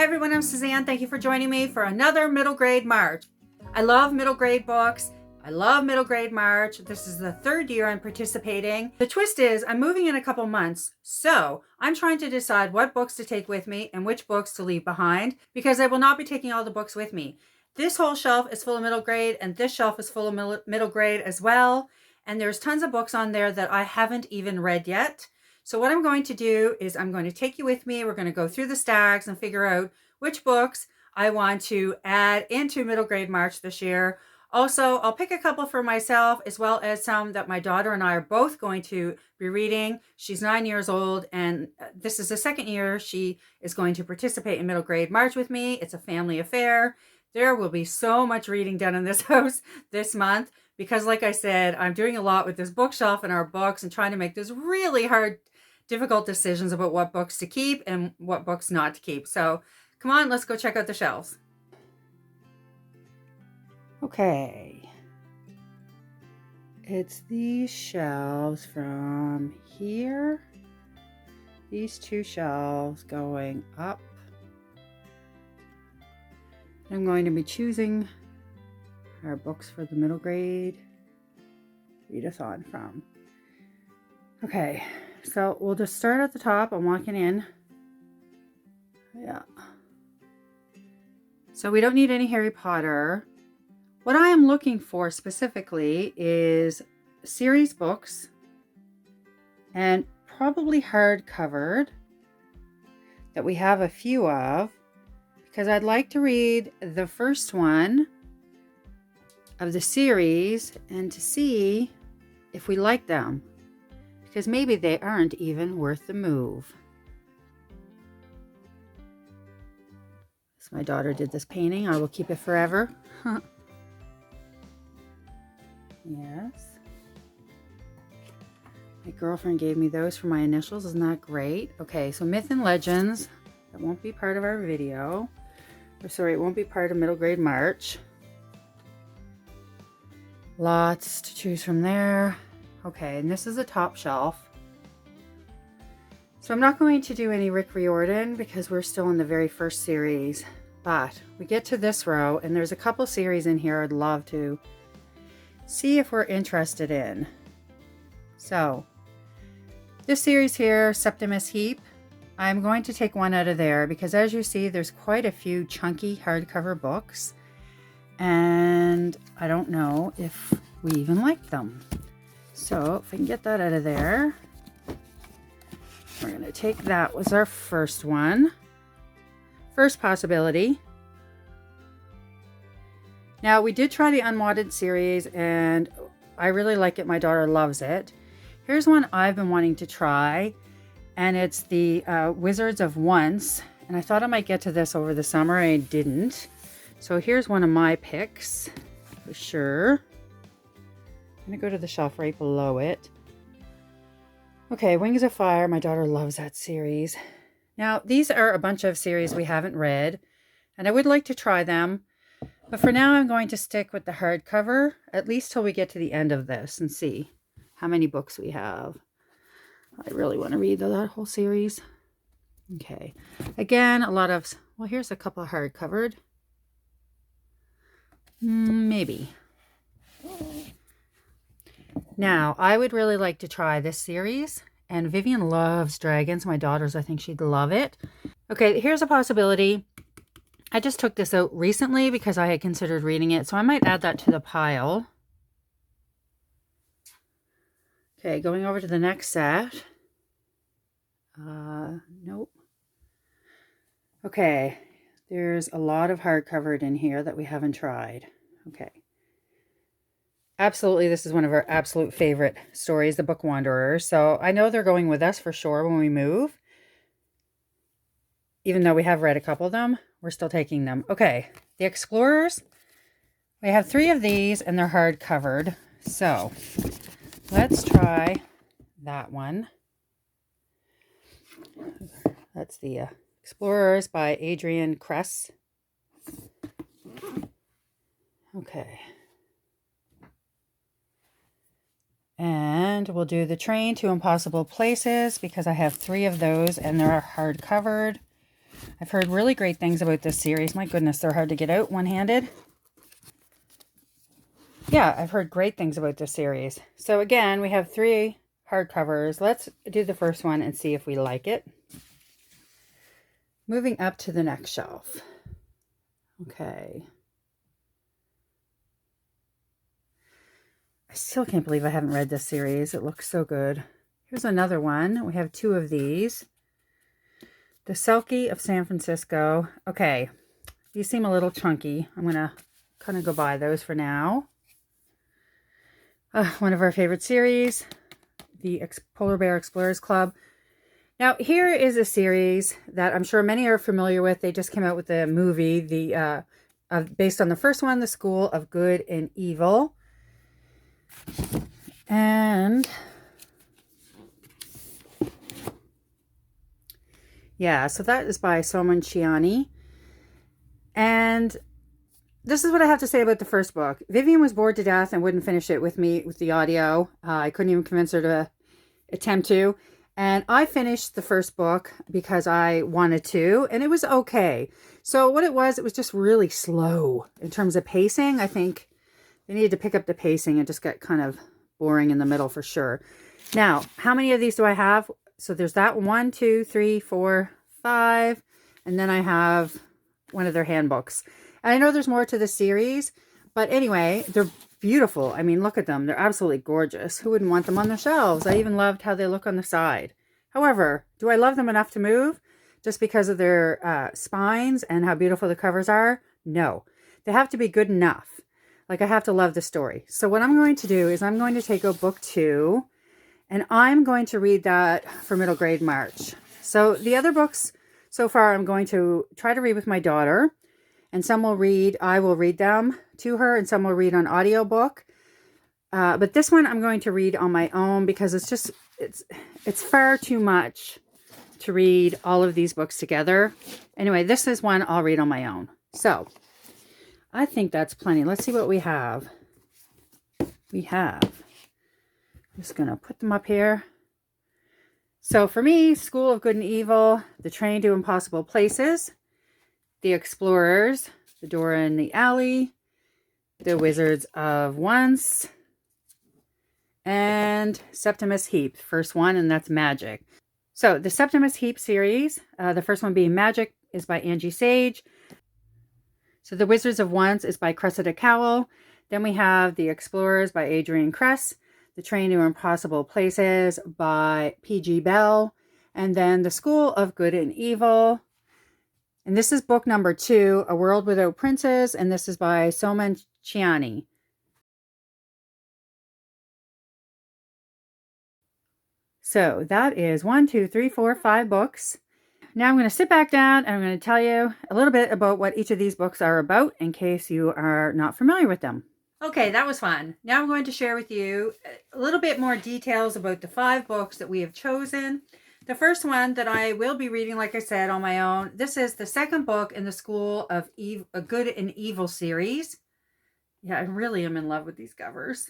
Hi everyone, I'm Suzanne. Thank you for joining me for another middle grade March. I love middle grade books. I love middle grade March. This is the third year I'm participating. The twist is I'm moving in a couple months, so I'm trying to decide what books to take with me and which books to leave behind because I will not be taking all the books with me. This whole shelf is full of middle grade and this shelf is full of middle grade as well. And there's tons of books on there that I haven't even read yet. So what I'm going to do is I'm going to take you with me. We're going to go through the stacks and figure out which books I want to add into middle grade March this year. Also, I'll pick a couple for myself as well as some that my daughter and I are both going to be reading. She's 9 years old and this is the second year she is going to participate in middle grade March with me. It's a family affair. There will be so much reading done in this house this month because like I said, I'm doing a lot with this bookshelf and our books and trying to make this really hard difficult decisions about what books to keep and what books not to keep. So come on, let's go check out the shelves. Okay. It's these shelves from here. These two shelves going up. I'm going to be choosing our books for the middle grade readathon from. Okay. So we'll just start at the top. I'm walking in. Yeah. So we don't need any Harry Potter. What I am looking for specifically is series books and probably hardcovered that we have a few of because I'd like to read the first one of the series and to see if we like them. Because maybe they aren't even worth the move. So my daughter did this painting. I will keep it forever. Yes. My girlfriend gave me those for my initials. Isn't that great? Okay, so Myth and Legends. That won't be part of our video. Or sorry, it won't be part of middle grade March. Lots to choose from there. Okay, and this is a top shelf. So I'm not going to do any Rick Riordan because we're still in the very first series. But we get to this row and there's a couple series in here I'd love to see if we're interested in. So this series here, Septimus Heap, I'm going to take one out of there because as you see, there's quite a few chunky hardcover books. And I don't know if we even like them. So if I can get that out of there, we're going to take that was our first one. First possibility. Now we did try the Unwanted series and I really like it. My daughter loves it. Here's one I've been wanting to try and it's the Wizards of Once. And I thought I might get to this over the summer. I didn't. So here's one of my picks for sure. I'm going to go to the shelf right below it. Okay, Wings of Fire. My daughter loves that series. Now, these are a bunch of series we haven't read, and I would like to try them. But for now, I'm going to stick with the hardcover, at least till we get to the end of this and see how many books we have. I really want to read that whole series. Okay. Again, a lot of... Well, here's a couple hardcovered. Maybe. Now, I would really like to try this series, and Vivian loves dragons. My daughters, I think she'd love it. Okay, here's a possibility. I just took this out recently because I had considered reading it, so I might add that to the pile. Okay, going over to the next set. Nope. Okay, there's a lot of hardcovered in here that we haven't tried. Okay. Absolutely, this is one of our absolute favorite stories, The Book Wanderers. So I know they're going with us for sure when we move. Even though we have read a couple of them, we're still taking them. Okay, The Explorers. We have 3 of these and they're hard covered. So let's try that one. That's The Explorers by Adrian Kress. Okay. And we'll do The Train to Impossible Places because I have 3 of those and they're hard covered. I've heard really great things about this series. My goodness, they're hard to get out one-handed. Yeah, I've heard great things about this series. So again, we have 3 hardcovers. Let's do the first one and see if we like it. Moving up to the next shelf. Okay. I still can't believe I haven't read this series. It looks so good. Here's another one. We have 2 of these. The Selkie of San Francisco. Okay, these seem a little chunky. I'm going to kind of go buy those for now. One of our favorite series, the Polar Bear Explorers Club. Now, here is a series that I'm sure many are familiar with. They just came out with a movie, based on the first one, The School of Good and Evil. And yeah, so that is by Soman Chiani. And this is what I have to say about the first book. Vivian was bored to death and wouldn't finish it with me with the audio. I couldn't even convince her to attempt to. And I finished the first book because I wanted to, and it was okay. So what it was just really slow in terms of pacing. I think they needed to pick up the pacing. It just got kind of boring in the middle for sure. Now, how many of these do I have? So there's that 1, 2, 3, 4, 5. And then I have one of their handbooks. And I know there's more to the series, but anyway, they're beautiful. I mean, look at them. They're absolutely gorgeous. Who wouldn't want them on their shelves? I even loved how they look on the side. However, do I love them enough to move just because of their spines and how beautiful the covers are? No. They have to be good enough. Like, I have to love the story. So what I'm going to do is I'm going to take out book 2, and I'm going to read that for middle grade March. So the other books so far I'm going to try to read with my daughter, and some will read, I will read them to her, and some will read on audiobook. But this one I'm going to read on my own because it's far too much to read all of these books together. Anyway, this is one I'll read on my own. So I think that's plenty. Let's see what we have. I'm just going to put them up here. So for me, School of Good and Evil, The Train to Impossible Places, The Explorers, The Door in the Alley, The Wizards of Once, and Septimus Heap, first one, and that's Magic. So the Septimus Heap series, the first one being Magic, is by Angie Sage. So The Wizards of Once is by Cressida Cowell. Then we have The Explorers by Adrienne Kress. The Train to Impossible Places by P.G. Bell. And then The School of Good and Evil. And this is book number 2, A World Without Princes. And this is by Soman Chiani. So that is 1, 2, 3, 4, 5 books. Now I'm going to sit back down and I'm going to tell you a little bit about what each of these books are about in case you are not familiar with them. Okay, that was fun. Now I'm going to share with you a little bit more details about the 5 books that we have chosen. The first one that I will be reading, like I said, on my own. This is the second book in the School of Good and Evil series. Yeah, I really am in love with these covers.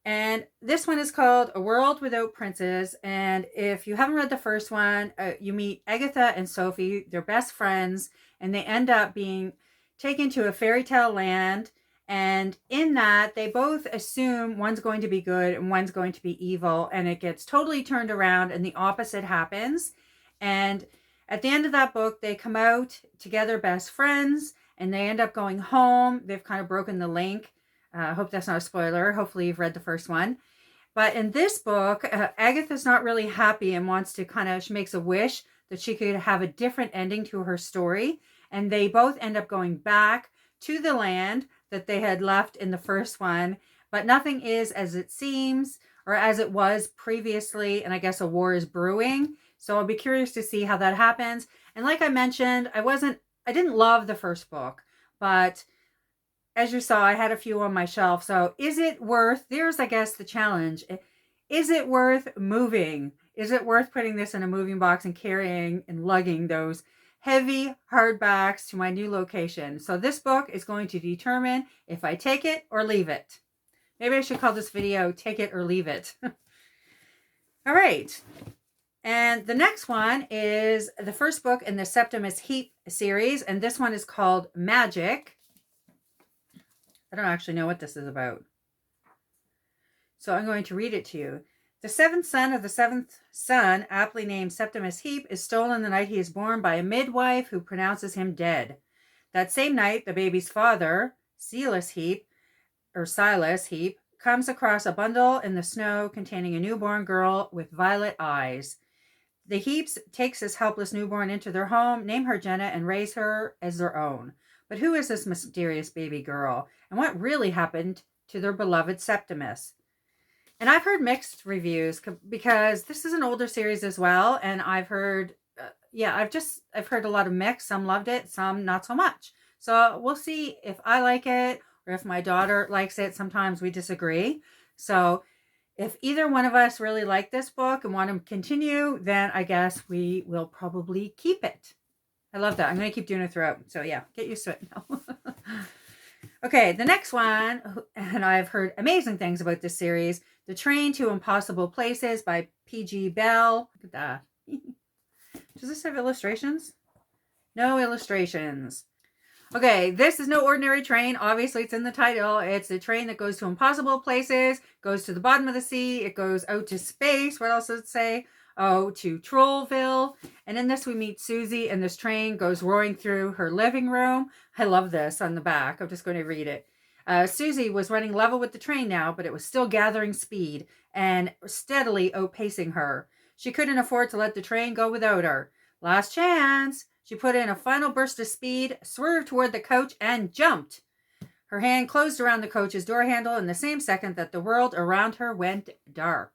And this one is called A World Without Princes. And if you haven't read the first one, you meet Agatha and Sophie. They're best friends, and they end up being taken to a fairy tale land. And in that, they both assume one's going to be good and one's going to be evil. And it gets totally turned around and the opposite happens. And at the end of that book, they come out together, best friends, and they end up going home. They've kind of broken the link. I hope that's not a spoiler. Hopefully you've read the first one. But in this book, Agatha's not really happy and wants to she makes a wish that she could have a different ending to her story. And they both end up going back to the land that they had left in the first one. But nothing is as it seems or as it was previously. And I guess a war is brewing. So I'll be curious to see how that happens. And like I mentioned, I didn't love the first book, but as you saw, I had a few on my shelf. So is it worth, there's, I guess, the challenge. Is it worth moving? Is it worth putting this in a moving box and carrying and lugging those heavy hardbacks to my new location? So this book is going to determine if I take it or leave it. Maybe I should call this video Take It or Leave It. All right. And the next one is the first book in the Septimus Heap series, and this one is called Magic. I don't actually know what this is about, so I'm going to read it to you. The seventh son of the seventh son, aptly named Septimus Heap, is stolen the night he is born by a midwife who pronounces him dead. That same night, the baby's father, Silas Heap, comes across a bundle in the snow containing a newborn girl with violet eyes. The Heaps takes this helpless newborn into their home, name her Jenna, and raise her as their own. But who is this mysterious baby girl? And what really happened to their beloved Septimus? And I've heard mixed reviews because this is an older series as well. And I've heard, I've heard a lot of mixed. Some loved it, some not so much. So we'll see if I like it or if my daughter likes it. Sometimes we disagree. So if either one of us really like this book and want to continue, then I guess we will probably keep it. I love that. I'm going to keep doing it throughout. So yeah, get used to it now. Okay, the next one, and I've heard amazing things about this series, The Train to Impossible Places by P.G. Bell. Look at that. Does this have illustrations? No illustrations. Okay, this is no ordinary train. Obviously, it's in the title. It's a train that goes to impossible places, goes to the bottom of the sea, it goes out to space. What else does it say? Oh, to Trollville. And in this, we meet Susie, and this train goes roaring through her living room. I love this on the back. I'm just going to read it. Susie was running level with the train now, but it was still gathering speed and steadily outpacing her. She couldn't afford to let the train go without her. Last chance. She put in a final burst of speed, swerved toward the coach, and jumped. Her hand closed around the coach's door handle in the same second that the world around her went dark.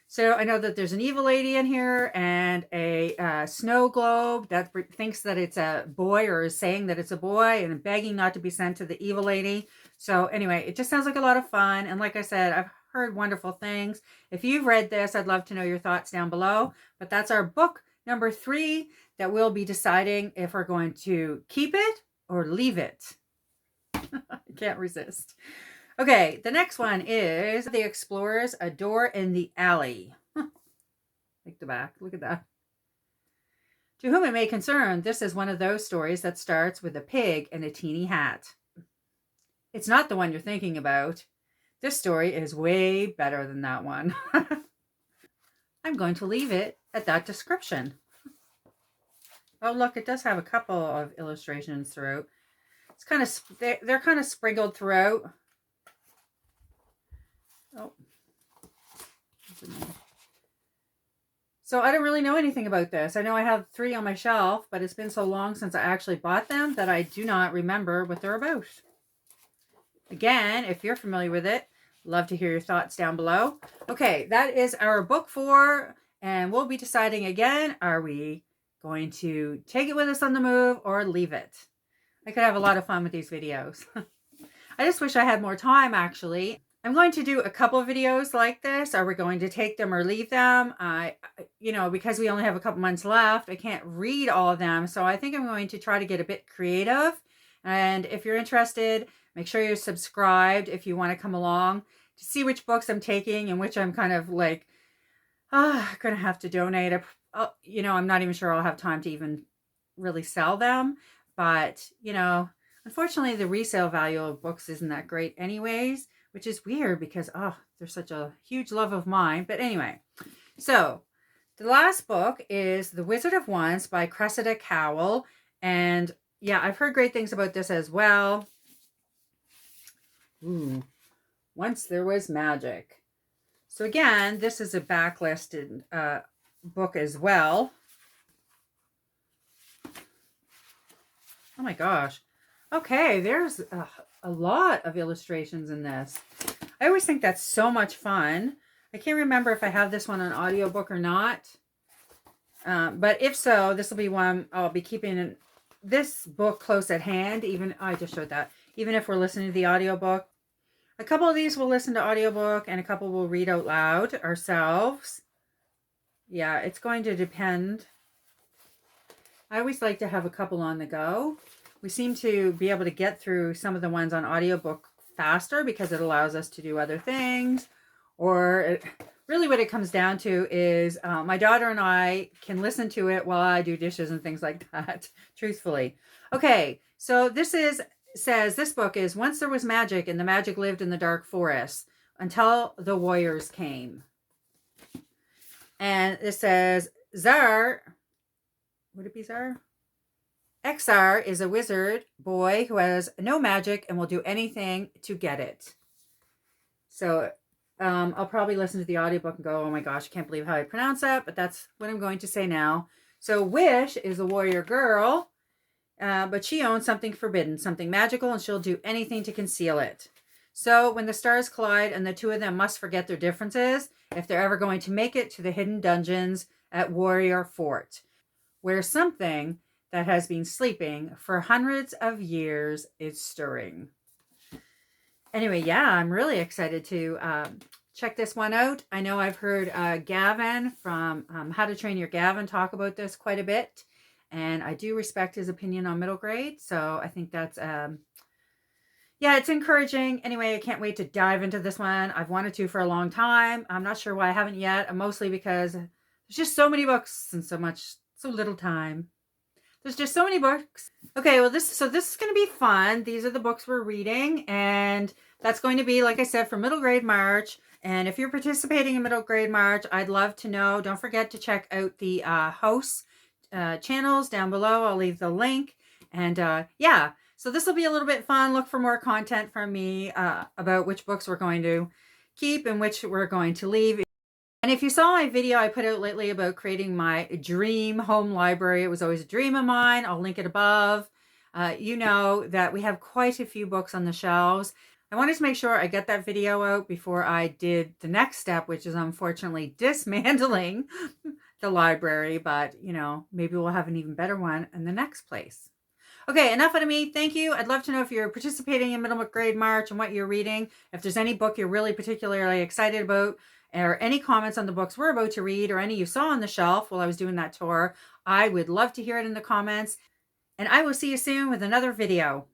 So I know that there's an evil lady in here and a snow globe that thinks that it's a boy or is saying that it's a boy and begging not to be sent to the evil lady. So anyway, it just sounds like a lot of fun. And like I said, I've heard wonderful things. If you've read this, I'd love to know your thoughts down below. But that's our book number 3 that we'll be deciding if we're going to keep it or leave it. I can't resist. Okay, the next one is The Explorers, A Door in the Alley. Like the back, look at that. To whom it may concern, this is one of those stories that starts with a pig and a teeny hat. It's not the one you're thinking about. This story is way better than that one. I'm going to leave it at that description. Oh, look, it does have a couple of illustrations throughout. It's kind of, they're kind of sprinkled throughout. Oh. So I don't really know anything about this. I know I have 3 on my shelf, but it's been so long since I actually bought them that I do not remember what they're about. Again, if you're familiar with it, love to hear your thoughts down below. Okay, that is our book 4, and we'll be deciding again, are we going to take it with us on the move or leave it? I could have a lot of fun with these videos. I just wish I had more time, actually. I'm going to do a couple of videos like this. Are we going to take them or leave them? Because we only have a couple months left, I can't read all of them. So I think I'm going to try to get a bit creative. And if you're interested, make sure you're subscribed if you want to come along to see which books I'm taking and which I'm kind of like, going to have to donate. I'm not even sure I'll have time to even really sell them. But, unfortunately, the resale value of books isn't that great anyways, which is weird because, they're such a huge love of mine. But anyway, so the last book is The Wizard of Once by Cressida Cowell. And yeah, I've heard great things about this as well. Ooh, Once There Was Magic. So again, this is a backlisted book as well. Oh my gosh. Okay, there's a lot of illustrations in this. I always think that's so much fun. I can't remember if I have this one on audiobook or not. But if so, this will be one I'll be keeping this book close at hand. I just showed that. Even if we're listening to the audiobook. A couple of these we'll listen to audiobook and a couple we'll read out loud ourselves. Yeah, it's going to depend. I always like to have a couple on the go. We seem to be able to get through some of the ones on audiobook faster because it allows us to do other things, or really what it comes down to is my daughter and I can listen to it while I do dishes and things like that, truthfully. Okay, so says this book is Once There Was Magic, and the magic lived in the dark forest until the warriors came. And it says Zar, would it be Zar? Xar is a wizard boy who has no magic and will do anything to get it. So I'll probably listen to the audiobook and go, oh my gosh, I can't believe how I pronounce that, but that's what I'm going to say now. So Wish is a warrior girl, but she owns something forbidden, something magical, and she'll do anything to conceal it. So when the stars collide and the two of them must forget their differences, if they're ever going to make it to the hidden dungeons at Warrior Fort, where something that has been sleeping for hundreds of years is stirring. Anyway, yeah, I'm really excited to check this one out. I know I've heard Gavin from How to Train Your Gavin talk about this quite a bit, and I do respect his opinion on middle grade, so I think that's yeah, it's encouraging. Anyway, I can't wait to dive into this one. I've wanted to for a long time. I'm not sure why I haven't yet, mostly because there's just so many books and so little time. There's just so many books. Okay, well, this is going to be fun. These are the books we're reading, and that's going to be, like I said, for Middle Grade March. And if you're participating in Middle Grade March, I'd love to know. Don't forget to check out the host channels down below. I'll leave the link. And yeah, so this will be a little bit fun. Look for more content from me about which books we're going to keep and which we're going to leave. And if you saw my video I put out lately about creating my dream home library, it was always a dream of mine. I'll link it above. You know that we have quite a few books on the shelves. I wanted to make sure I get that video out before I did the next step, which is unfortunately dismantling the library. But, you know, maybe we'll have an even better one in the next place. Okay, enough out of me. Thank you. I'd love to know if you're participating in Middle Grade March and what you're reading. If there's any book you're really particularly excited about, or any comments on the books we're about to read, or any you saw on the shelf while I was doing that tour, I would love to hear it in the comments. And I will see you soon with another video.